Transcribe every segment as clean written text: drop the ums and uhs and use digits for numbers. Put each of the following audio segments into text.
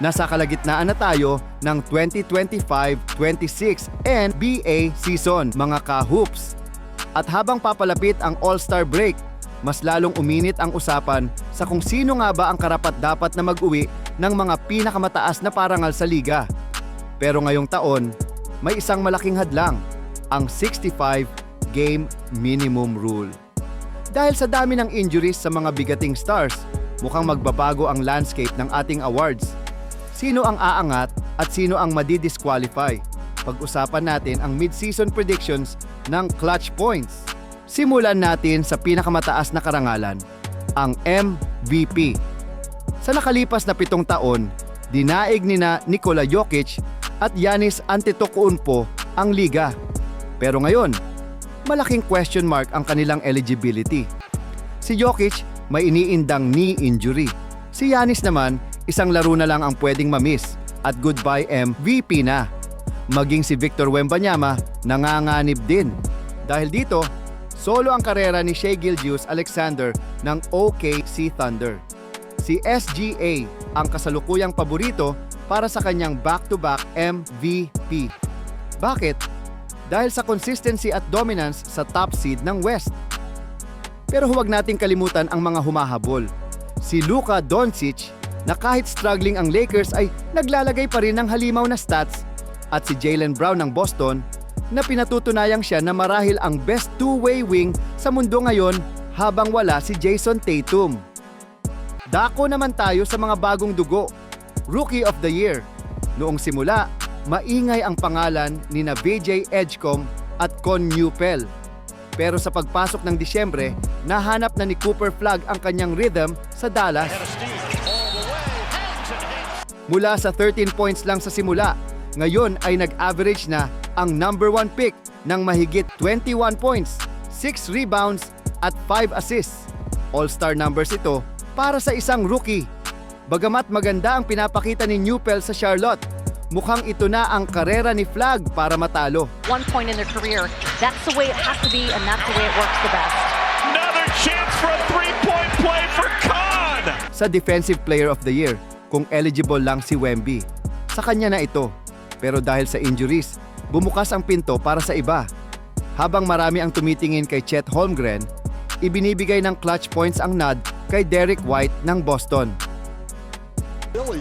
Nasa kalagitnaan na tayo ng 2025-26 NBA season, mga ka-hoops. At habang papalapit ang All-Star break, mas lalong uminit ang usapan sa kung sino nga ba ang karapat-dapat na mag-uwi ng mga pinakamataas na parangal sa liga. Pero ngayong taon, may isang malaking hadlang, ang 65-game minimum rule. Dahil sa dami ng injuries sa mga bigating stars, mukhang magbabago ang landscape ng ating awards. Sino ang aangat at sino ang madi-disqualify? Pag-usapan natin ang mid-season predictions ng Clutch Points. Simulan natin sa pinakamataas na karangalan, ang MVP. Sa nakalipas na 7 taon, dinaig nina Nikola Jokic at Giannis Antetokounmpo ang liga. Pero ngayon, malaking question mark ang kanilang eligibility. Si Jokic may iniindang knee injury. Si Giannis naman, isang laro na lang ang pwedeng mamiss at goodbye MVP na. Maging si Victor Wembanyama nanganganib din. Dahil dito, solo ang karera ni Shai Gilgeous-Alexander ng OKC Thunder. Si SGA ang kasalukuyang paborito para sa kanyang back-to-back MVP. Bakit? Dahil sa consistency at dominance sa top seed ng West. Pero huwag nating kalimutan ang mga humahabol. Si Luka Doncic, na kahit struggling ang Lakers ay naglalagay pa rin ng halimaw na stats, at si Jaylen Brown ng Boston, na pinatutunayang siya na marahil ang best two-way wing sa mundo ngayon habang wala si Jason Tatum. Dako naman tayo sa mga bagong dugo. Rookie of the Year. Noong simula, maingay ang pangalan ni na VJ Edgecombe at Con Newpel. Pero sa pagpasok ng Disyembre, nahanap na ni Cooper Flagg ang kanyang rhythm sa Dallas. Mula sa 13 points lang sa simula, ngayon ay nag-average na ang number 1 pick ng mahigit 21 points, 6 rebounds at 5 assists. All-star numbers ito para sa isang rookie. Bagamat maganda ang pinapakita ni Newpel sa Charlotte, mukhang ito na ang karera ni Flagg para matalo. 1 point in their career. That's the way it has to be, and that's the way it works the best. Another chance for a three-point play for Khan! Sa Defensive Player of the Year, kung eligible lang si Wemby, sa kanya na ito. Pero dahil sa injuries, bumukas ang pinto para sa iba. Habang marami ang tumitingin kay Chet Holmgren, ibinibigay ng Clutch Points ang nod kay Derrick White ng Boston. Billy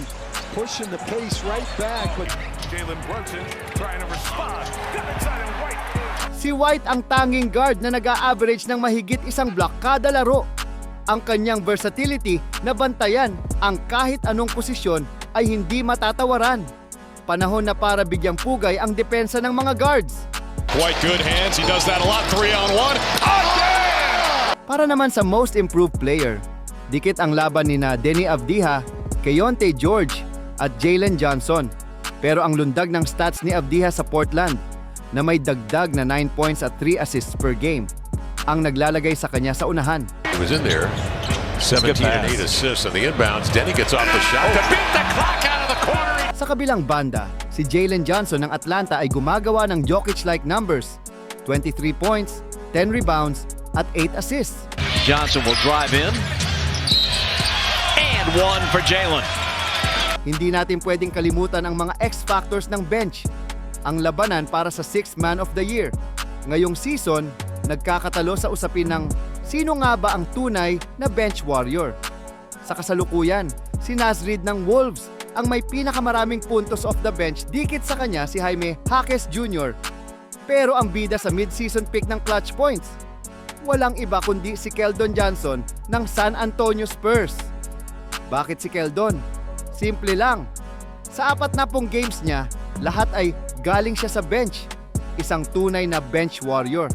pushing the pace right back, but Jalen Brunson trying to respond. Got inside of White. Si White ang tanging guard na nag-a-average ng mahigit isang block kada laro. Ang kanyang versatility na bantayan ang kahit anong posisyon ay hindi matatawaran. Panahon na para bigyang pugay ang depensa ng mga guards. White, good hands. He does that a lot. 3-on-1. Again! Para naman sa Most Improved Player, dikit ang laban ni na Deni Avdija, Keyonte George at Jalen Johnson. Pero ang lundag ng stats ni Avdija sa Portland na may dagdag na 9 points at 3 assists per game ang naglalagay sa kanya sa unahan. He was in there. 17 and 8 assists on the inbounds. Denny gets off the shot to beat the clock out of the corner. Sa kabilang banda, si Jalen Johnson ng Atlanta ay gumagawa ng Jokic-like numbers. 23 points, 10 rebounds, at 8 assists. Johnson will drive in. And one for Jalen. Hindi natin pwedeng kalimutan ang mga X-factors ng bench. Ang labanan para sa 6th Man of the Year. Ngayong season, nagkakatalo sa usapin ng sino nga ba ang tunay na bench warrior. Sa kasalukuyan, si Naz Reid ng Wolves ang may pinakamaraming puntos off the bench, dikit sa kanya si Jaime Jaquez Jr. Pero ang bida sa mid-season pick ng Clutch Points, walang iba kundi si Keldon Johnson ng San Antonio Spurs. Bakit si Keldon? Simple lang. Sa 40 games niya, lahat ay galing siya sa bench. Isang tunay na bench warrior.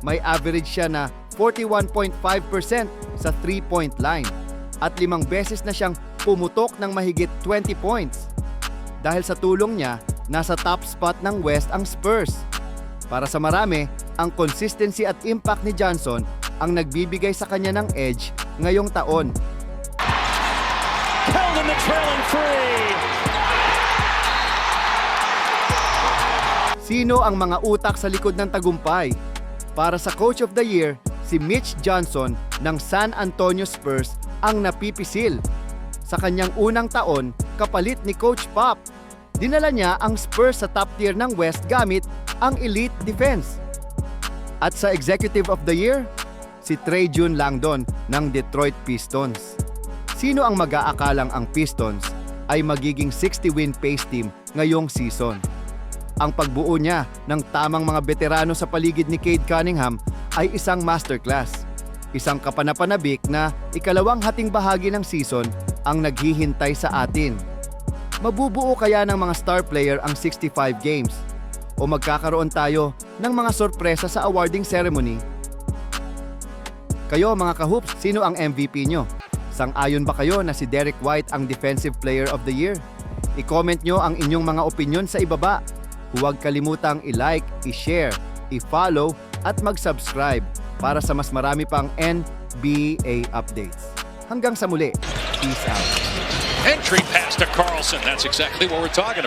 May average siya na 41.5% sa 3-point line at 5 beses na siyang pumutok ng mahigit 20 points. Dahil sa tulong niya, nasa top spot ng West ang Spurs. Para sa marami, ang consistency at impact ni Johnson ang nagbibigay sa kanya ng edge ngayong taon. Held in the trailing three. Sino ang mga utak sa likod ng tagumpay? Para sa Coach of the Year, si Mitch Johnson ng San Antonio Spurs ang napipisil. Sa kanyang unang taon, kapalit ni Coach Pop. Dinala niya ang Spurs sa top tier ng West gamit ang elite defense. At sa Executive of the Year, si Trae Langdon ng Detroit Pistons. Sino ang mag-aakalang ang Pistons ay magiging 60-win pace team ngayong season? Ang pagbuo niya ng tamang mga veterano sa paligid ni Cade Cunningham ay isang masterclass. Isang kapanapanabik na ikalawang hating bahagi ng season ang naghihintay sa atin. Mabubuo kaya ng mga star player ang 65 games? O magkakaroon tayo ng mga sorpresa sa awarding ceremony? Kayo mga kahoops, sino ang MVP nyo? Sang-ayon ba kayo na si Derek White ang Defensive Player of the Year? I-comment nyo ang inyong mga opinion sa ibaba. Huwag kalimutang i-like, i-share, i-follow at mag-subscribe para sa mas marami pang NBA updates. Hanggang sa muli, peace out. Entry pass to Carlson. That's exactly what we're talking about.